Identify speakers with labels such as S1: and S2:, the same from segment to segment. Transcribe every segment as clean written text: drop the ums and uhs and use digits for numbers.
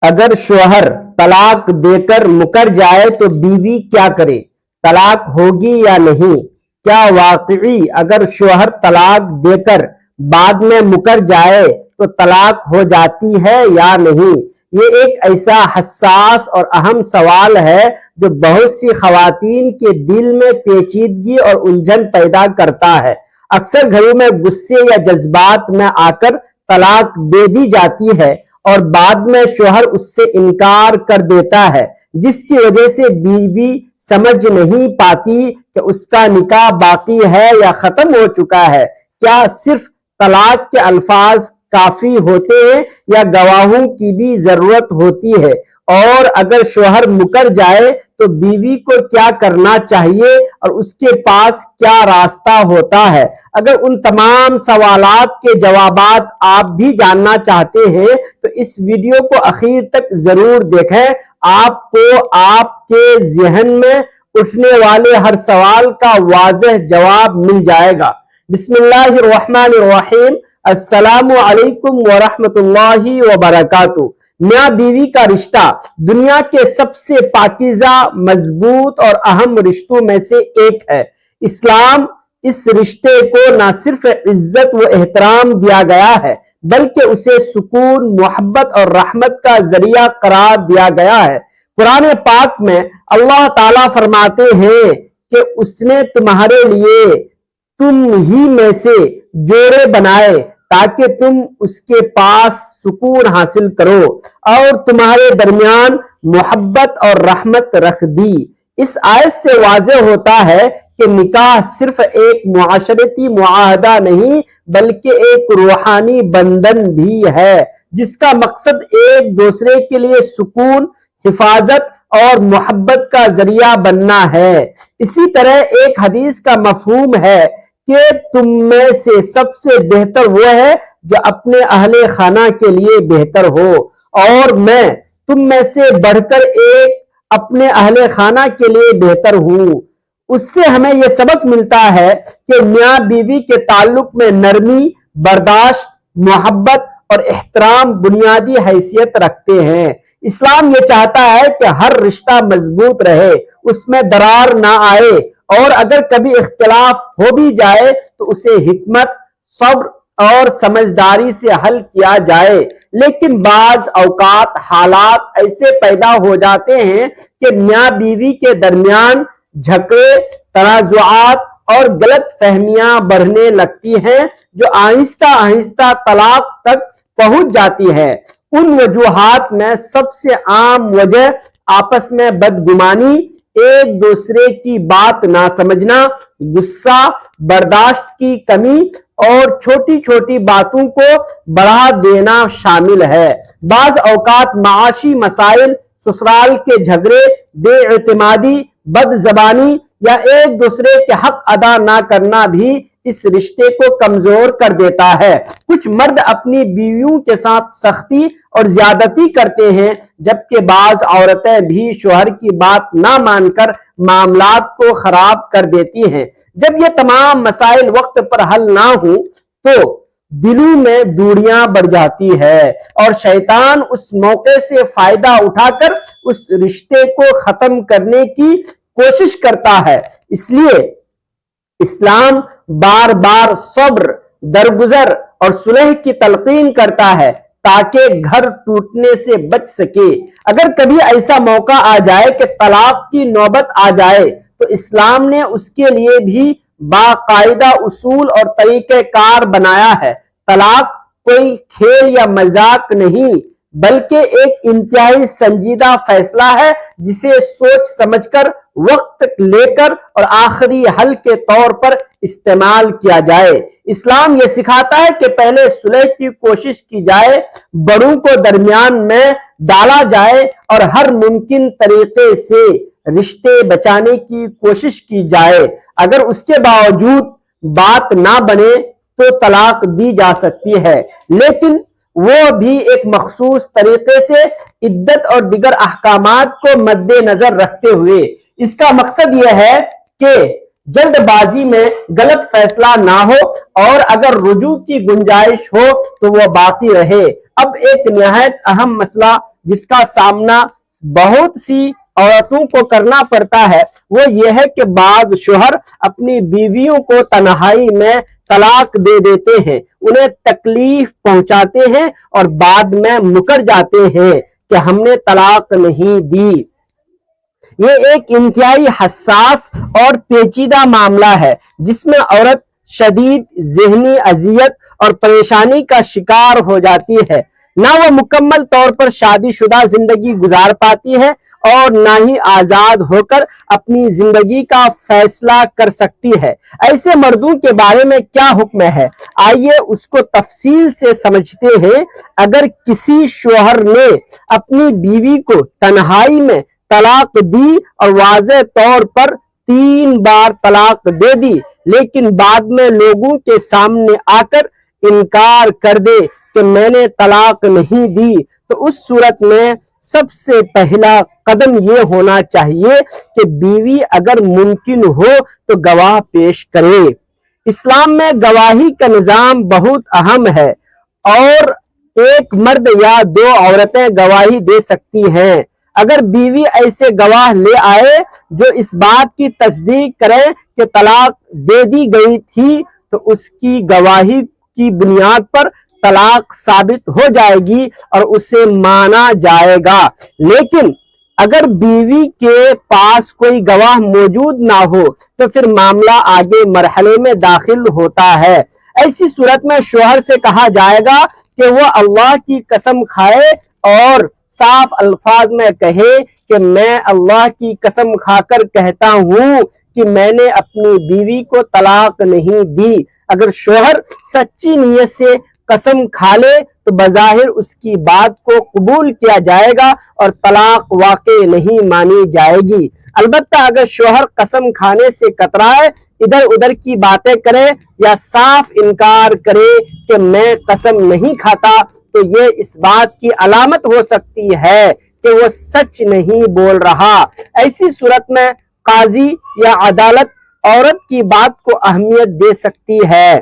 S1: اگر شوہر طلاق دے کر مکر جائے تو بیوی کیا کرے؟ طلاق ہوگی یا نہیں؟ کیا واقعی اگر شوہر طلاق دے کر بعد میں مکر جائے تو طلاق ہو جاتی ہے یا نہیں؟ یہ ایک ایسا حساس اور اہم سوال ہے جو بہت سی خواتین کے دل میں پیچیدگی اور الجھن پیدا کرتا ہے۔ اکثر گھروں میں غصے یا جذبات میں آ کر طلاق دے دی جاتی ہے اور بعد میں شوہر اس سے انکار کر دیتا ہے، جس کی وجہ سے بیوی سمجھ نہیں پاتی کہ اس کا نکاح باقی ہے یا ختم ہو چکا ہے۔ کیا صرف طلاق کے الفاظ کافی ہوتے ہیں یا گواہوں کی بھی ضرورت ہوتی ہے؟ اور اگر شوہر مکر جائے تو بیوی کو کیا کرنا چاہیے اور اس کے پاس کیا راستہ ہوتا ہے؟ اگر ان تمام سوالات کے جوابات آپ بھی جاننا چاہتے ہیں تو اس ویڈیو کو آخر تک ضرور دیکھیں۔ آپ کو آپ کے ذہن میں اٹھنے والے ہر سوال کا واضح جواب مل جائے گا۔ بسم اللہ الرحمن الرحیم۔ السلام علیکم ورحمۃ اللہ وبرکاتہ۔ میاں بیوی کا رشتہ دنیا کے سب سے پاکیزہ، مضبوط اور اہم رشتوں میں سے ایک ہے۔ اسلام اس رشتے کو نہ صرف عزت و احترام دیا گیا ہے بلکہ اسے سکون، محبت اور رحمت کا ذریعہ قرار دیا گیا ہے۔ قرآن پاک میں اللہ تعالیٰ فرماتے ہیں کہ اس نے تمہارے لیے تم ہی میں سے جوڑے بنائے تاکہ تم اس کے پاس سکون حاصل کرو اور تمہارے درمیان محبت اور رحمت رکھ دی۔ اس آیت سے واضح ہوتا ہے کہ نکاح صرف ایک معاشرتی معاہدہ نہیں بلکہ ایک روحانی بندھن بھی ہے، جس کا مقصد ایک دوسرے کے لیے سکون، حفاظت اور محبت کا ذریعہ بننا ہے۔ اسی طرح ایک حدیث کا مفہوم ہے کہ تم میں سے سب سے بہتر وہ ہے جو اپنے اہل خانہ کے لیے بہتر ہو، اور میں تم میں سے بڑھ کر ایک اپنے اہل خانہ کے لیے بہتر ہوں۔ اس سے ہمیں یہ سبق ملتا ہے کہ میاں بیوی کے تعلق میں نرمی، برداشت، محبت اور احترام بنیادی حیثیت رکھتے ہیں۔ اسلام یہ چاہتا ہے کہ ہر رشتہ مضبوط رہے، اس میں درار نہ آئے، اور اگر کبھی اختلاف ہو بھی جائے تو اسے حکمت، صبر اور سمجھداری سے حل کیا جائے۔ لیکن بعض اوقات حالات ایسے پیدا ہو جاتے ہیں کہ میاں بیوی کے درمیان جھگڑے، تنازعات اور غلط فہمیاں بڑھنے لگتی ہیں جو آہستہ آہستہ طلاق تک پہنچ جاتی ہے۔ ان وجوہات میں سب سے عام وجہ آپس میں بدگمانی، ایک دوسرے کی بات نہ سمجھنا، غصہ برداشت کی کمی اور چھوٹی چھوٹی باتوں کو بڑھا دینا شامل ہے۔ بعض اوقات معاشی مسائل، سسرال کے جھگڑے، بے اعتمادی، بد زبانی یا ایک دوسرے کے حق ادا نہ کرنا بھی اس رشتے کو کمزور کر دیتا ہے۔ کچھ مرد اپنی بیویوں کے ساتھ سختی اور زیادتی کرتے ہیں، جبکہ بعض عورتیں بھی شوہر کی بات نہ مان کر معاملات کو خراب کر دیتی ہیں۔ جب یہ تمام مسائل وقت پر حل نہ ہوں تو دلوں میں دوریاں بڑھ جاتی ہے اور شیطان اس موقع سے فائدہ اٹھا کر اس رشتے کو ختم کرنے کی کوشش کرتا ہے۔ اس لیے اسلام بار بار صبر، درگزر اور صلح کی تلقین کرتا ہے تاکہ گھر ٹوٹنے سے بچ سکے۔ اگر کبھی ایسا موقع آ جائے کہ طلاق کی نوبت آ جائے تو اسلام نے اس کے لیے بھی باقاعدہ اصول اور طریقہ کار بنایا ہے۔ طلاق کوئی کھیل یا مذاق نہیں بلکہ ایک انتہائی سنجیدہ فیصلہ ہے جسے سوچ سمجھ کر، وقت لے کر اور آخری حل کے طور پر استعمال کیا جائے۔ اسلام یہ سکھاتا ہے کہ پہلے صلح کی کوشش کی جائے، بڑوں کو درمیان میں ڈالا جائے اور ہر ممکن طریقے سے رشتے بچانے کی کوشش کی جائے۔ اگر اس کے باوجود بات نہ بنے تو طلاق دی جا سکتی ہے، لیکن وہ بھی ایک مخصوص طریقے سے عدت اور دیگر احکامات کو مد نظر رکھتے ہوئے۔ اس کا مقصد یہ ہے کہ جلد بازی میں غلط فیصلہ نہ ہو اور اگر رجوع کی گنجائش ہو تو وہ باقی رہے۔ اب ایک نہایت اہم مسئلہ جس کا سامنا بہت سی عورتوں کو کرنا پڑتا ہے وہ یہ ہے کہ بعض شوہر اپنی بیویوں کو تنہائی میں طلاق دے دیتے ہیں، انہیں تکلیف پہنچاتے ہیں اور بعد میں مکر جاتے ہیں کہ ہم نے طلاق نہیں دی۔ یہ ایک انتہائی حساس اور پیچیدہ معاملہ ہے جس میں عورت شدید ذہنی اذیت اور پریشانی کا شکار ہو جاتی ہے۔ نہ وہ مکمل طور پر شادی شدہ زندگی گزار پاتی ہے اور نہ ہی آزاد ہو کر اپنی زندگی کا فیصلہ کر سکتی ہے۔ ایسے مردوں کے بارے میں کیا حکم ہے؟ آئیے اس کو تفصیل سے سمجھتے ہیں۔ اگر کسی شوہر نے اپنی بیوی کو تنہائی میں طلاق دی اور واضح طور پر 3 بار طلاق دے دی لیکن بعد میں لوگوں کے سامنے آ کر انکار کر دے کہ میں نے طلاق نہیں دی، تو اس صورت میں سب سے پہلا قدم یہ ہونا چاہیے کہ بیوی اگر ممکن ہو تو گواہ پیش کرے۔ اسلام میں گواہی کا نظام بہت اہم ہے اور ایک مرد یا 2 عورتیں گواہی دے سکتی ہیں۔ اگر بیوی ایسے گواہ لے آئے جو اس بات کی تصدیق کریں کہ طلاق دے دی گئی تھی تو اس کی گواہی کی بنیاد پر طلاق ثابت ہو جائے گی اور اسے مانا جائے گا۔ لیکن اگر بیوی کے پاس کوئی گواہ موجود نہ ہو تو پھر معاملہ آگے مرحلے میں داخل ہوتا ہے۔ ایسی صورت میں شوہر سے کہا جائے گا کہ وہ اللہ کی قسم کھائے اور صاف الفاظ میں کہے کہ میں اللہ کی قسم کھا کر کہتا ہوں کہ میں نے اپنی بیوی کو طلاق نہیں دی۔ اگر شوہر سچی نیت سے قسم کھا لے تو بظاہر اس کی بات کو قبول کیا جائے گا اور طلاق واقع نہیں مانی جائے گی۔ البتہ اگر شوہر قسم کھانے سے کترائے، ادھر ادھر کی باتیں کرے یا صاف انکار کرے کہ میں قسم نہیں کھاتا تو یہ اس بات کی علامت ہو سکتی ہے کہ وہ سچ نہیں بول رہا۔ ایسی صورت میں قاضی یا عدالت عورت کی بات کو اہمیت دے سکتی ہے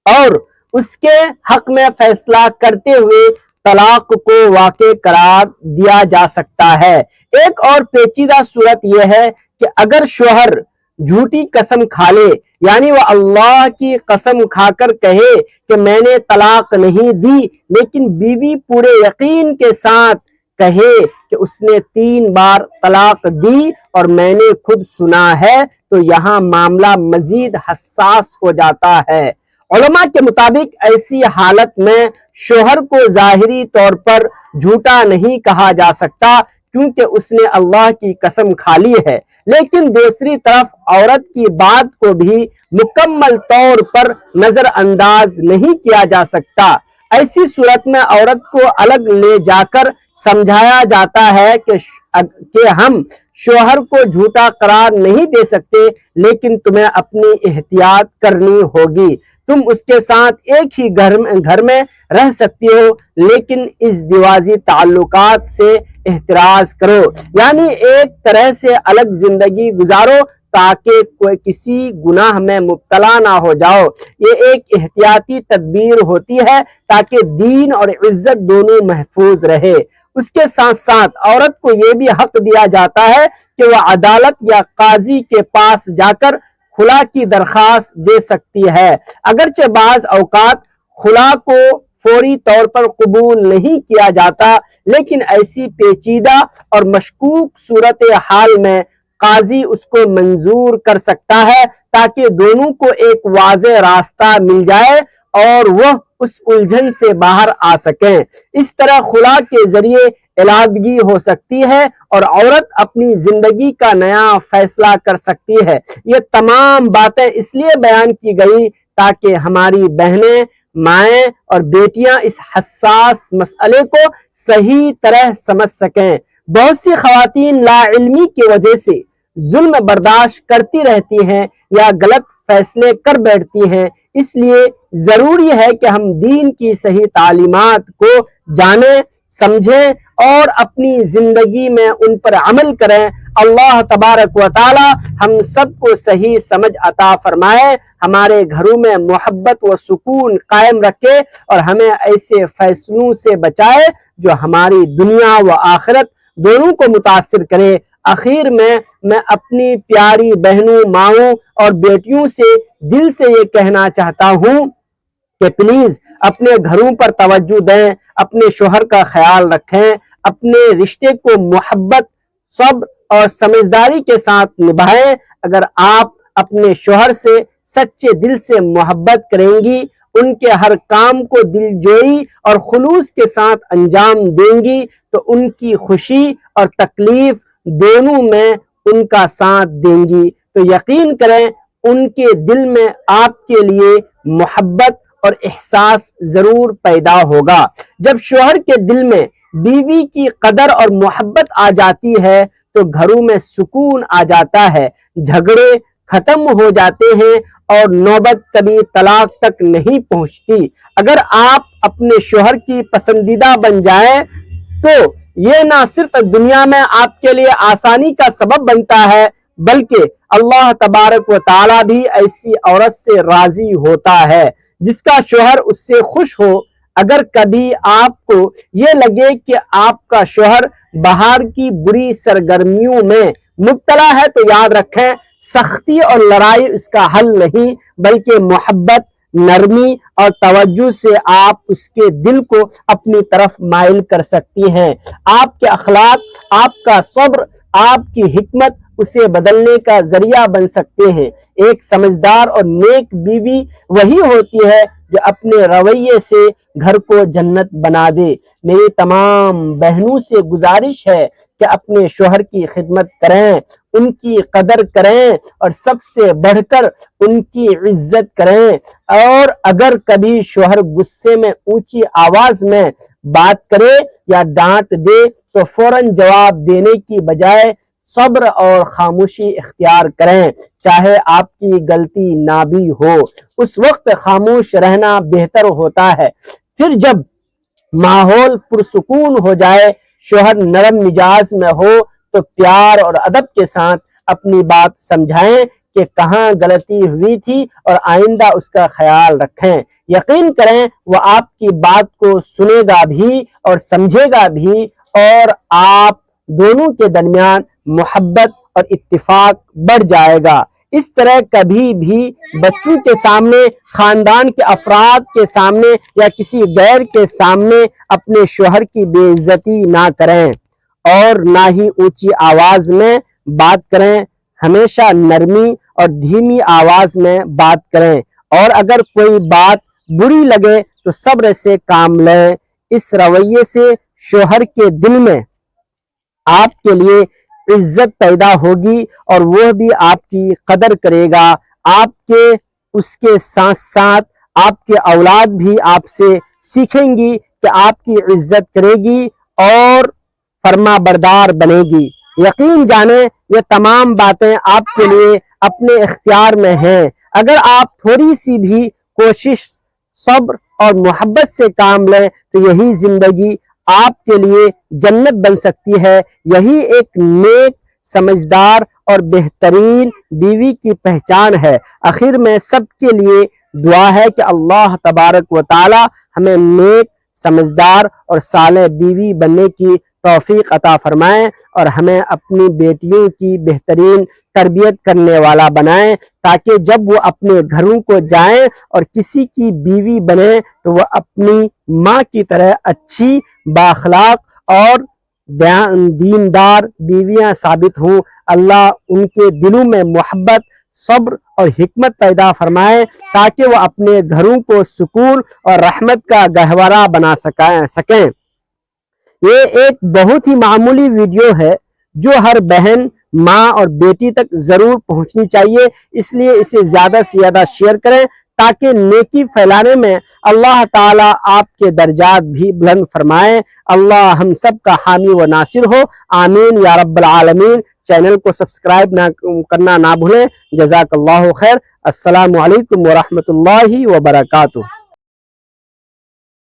S1: اور اس کے حق میں فیصلہ کرتے ہوئے طلاق کو واقع قرار دیا جا سکتا ہے۔ ایک اور پیچیدہ صورت یہ ہے کہ اگر شوہر جھوٹی قسم کھا لے، یعنی وہ اللہ کی قسم کھا کر کہے کہ میں نے طلاق نہیں دی لیکن بیوی پورے یقین کے ساتھ کہے کہ اس نے 3 بار طلاق دی اور میں نے خود سنا ہے، تو یہاں معاملہ مزید حساس ہو جاتا ہے۔ علماء کے مطابق ایسی حالت میں شوہر کو ظاہری طور پر جھوٹا نہیں کہا جا سکتا کیونکہ اس نے اللہ کی قسم کھا لی ہے، لیکن دوسری طرف عورت کی بات کو بھی مکمل طور پر نظر انداز نہیں کیا جا سکتا۔ ایسی صورت میں عورت کو الگ لے جا کر سمجھایا جاتا ہے کہ ہم شوہر کو جھوٹا قرار نہیں دے سکتے لیکن تمہیں اپنی احتیاط کرنی ہوگی۔ تم اس کے ساتھ ایک ہی گھر میں رہ سکتی ہو لیکن اس دیوازی تعلقات سے احتراز کرو، یعنی ایک طرح سے الگ زندگی گزارو تاکہ کوئی کسی گناہ میں مبتلا نہ ہو جاؤ۔ یہ ایک احتیاطی تدبیر ہوتی ہے تاکہ دین اور عزت دونوں محفوظ رہے۔ اس کے ساتھ ساتھ عورت کو یہ بھی حق دیا جاتا ہے کہ وہ عدالت یا قاضی کے پاس جا کر خلا کی درخواست دے سکتی ہے۔ اگرچہ بعض اوقات خلا کو فوری طور پر قبول نہیں کیا جاتا لیکن ایسی پیچیدہ اور مشکوک صورتحال میں قاضی اس کو منظور کر سکتا ہے تاکہ دونوں کو ایک واضح راستہ مل جائے اور وہ اس الجھن سے باہر آ سکیں۔ اس طرح خلا کے ذریعے علیحدگی ہو سکتی ہے اور عورت اپنی زندگی کا نیا فیصلہ کر سکتی ہے۔ یہ تمام باتیں اس لیے بیان کی گئی تاکہ ہماری بہنیں، مائیں اور بیٹیاں اس حساس مسئلے کو صحیح طرح سمجھ سکیں۔ بہت سی خواتین لا علمی کی وجہ سے ظلم برداشت کرتی رہتی ہیں یا غلط فیصلے کر بیٹھتی ہیں، اس لیے ضروری ہے کہ ہم دین کی صحیح تعلیمات کو جانیں، سمجھیں اور اپنی زندگی میں ان پر عمل کریں۔ اللہ تبارک و تعالی ہم سب کو صحیح سمجھ عطا فرمائے، ہمارے گھروں میں محبت و سکون قائم رکھے اور ہمیں ایسے فیصلوں سے بچائے جو ہماری دنیا و آخرت دونوں کو متاثر کرے۔ آخر میں اپنی پیاری بہنوں، ماؤں اور بیٹیوں سے دل سے یہ کہنا چاہتا ہوں کہ پلیز اپنے گھروں پر توجہ دیں، اپنے شوہر کا خیال رکھیں، اپنے رشتے کو محبت، صبر اور سمجھداری کے ساتھ نبھائیں۔ اگر آپ اپنے شوہر سے سچے دل سے محبت کریں گی، ان کے ہر کام کو دلجوئی اور خلوص کے ساتھ انجام دیں گی، تو ان کی خوشی اور تکلیف دونوں میں ان کا ساتھ دیں گی، تو یقین کریں ان کے دل میں آپ کے لیے محبت اور احساس ضرور پیدا ہوگا۔ جب شوہر کے دل میں بیوی کی قدر اور محبت آ جاتی ہے تو گھروں میں سکون آ جاتا ہے، جھگڑے ختم ہو جاتے ہیں اور نوبت کبھی طلاق تک نہیں پہنچتی۔ اگر آپ اپنے شوہر کی پسندیدہ بن جائیں تو یہ نہ صرف دنیا میں آپ کے لیے آسانی کا سبب بنتا ہے، بلکہ اللہ تبارک و تعالی بھی ایسی عورت سے راضی ہوتا ہے جس کا شوہر اس سے خوش ہو۔ اگر کبھی آپ کو یہ لگے کہ آپ کا شوہر باہر کی بری سرگرمیوں میں مبتلا ہے تو یاد رکھیں، سختی اور لڑائی اس کا حل نہیں، بلکہ محبت، نرمی اور توجہ سے آپ اس کے دل کو اپنی طرف مائل کر سکتی ہیں۔ آپ کے اخلاق، آپ کا صبر، آپ کی حکمت اسے بدلنے کا ذریعہ بن سکتے ہیں۔ ایک سمجھدار اور نیک بیوی وہی ہوتی ہے جو اپنے رویے سے گھر کو جنت بنا دے۔ میری تمام بہنوں سے گزارش ہے کہ اپنے شوہر کی خدمت کریں، ان کی قدر کریں اور سب سے بڑھ کر ان کی عزت کریں۔ اور اگر کبھی شوہر غصے میں اونچی آواز میں بات کرے یا ڈانٹ دے تو فوراً جواب دینے کی بجائے صبر اور خاموشی اختیار کریں، چاہے آپ کی غلطی نہ بھی ہو، اس وقت خاموش رہنا بہتر ہوتا ہے۔ پھر جب ماحول پرسکون ہو جائے، شوہر نرم مزاج میں ہو تو پیار اور ادب کے ساتھ اپنی بات سمجھائیں کہ کہاں غلطی ہوئی تھی اور آئندہ اس کا خیال رکھیں۔ یقین کریں وہ آپ کی بات کو سنے گا بھی اور سمجھے گا بھی، اور آپ دونوں کے درمیان محبت اور اتفاق بڑھ جائے گا۔ اس طرح کبھی بھی بچوں کے سامنے، خاندان کے افراد کے سامنے یا کسی غیر کے سامنے اپنے شوہر کی بے عزتی نہ کریں اور نہ ہی اونچی آواز میں بات کریں۔ ہمیشہ نرمی اور دھیمی آواز میں بات کریں، اور اگر کوئی بات بری لگے تو صبر سے کام لیں۔ اس رویے سے شوہر کے دل میں آپ کے لیے عزت پیدا ہوگی اور وہ بھی آپ کی قدر کرے گا۔ اس کے ساتھ ساتھ آپ کے اولاد بھی آپ سے سیکھیں گی کہ آپ کی عزت کرے گی اور فرما بردار بنے گی۔ یقین جانیں یہ تمام باتیں آپ کے لیے اپنے اختیار میں ہیں۔ اگر آپ تھوڑی سی بھی کوشش، صبر اور محبت سے کام لیں تو یہی زندگی آپ کے لیے جنت بن سکتی ہے۔ یہی ایک نیک، سمجھدار اور بہترین بیوی کی پہچان ہے۔ آخر میں سب کے لیے دعا ہے کہ اللہ تبارک و تعالی ہمیں نیک، سمجھدار اور صالح بیوی بننے کی توفیق عطا فرمائیں اور ہمیں اپنی بیٹیوں کی بہترین تربیت کرنے والا بنائیں، تاکہ جب وہ اپنے گھروں کو جائیں اور کسی کی بیوی بنیں تو وہ اپنی ماں کی طرح اچھی، بااخلاق اور دیندار بیویاں ثابت ہوں۔ اللہ ان کے دلوں میں محبت، صبر اور حکمت پیدا فرمائے تاکہ وہ اپنے گھروں کو سکون اور رحمت کا گہوارہ بنا سکیں۔ یہ ایک بہت ہی معمولی ویڈیو ہے جو ہر بہن، ماں اور بیٹی تک ضرور پہنچنی چاہیے، اس لیے اسے زیادہ سے زیادہ شیئر کریں تاکہ نیکی پھیلانے میں اللہ تعالیٰ آپ کے درجات بھی بلند فرمائیں۔ اللہ ہم سب کا حامی و ناصر ہو، آمین یا رب العالمین۔ چینل کو سبسکرائب کرنا نہ بھولیں۔ جزاک اللہ خیر۔ السلام علیکم ورحمۃ اللہ وبرکاتہ۔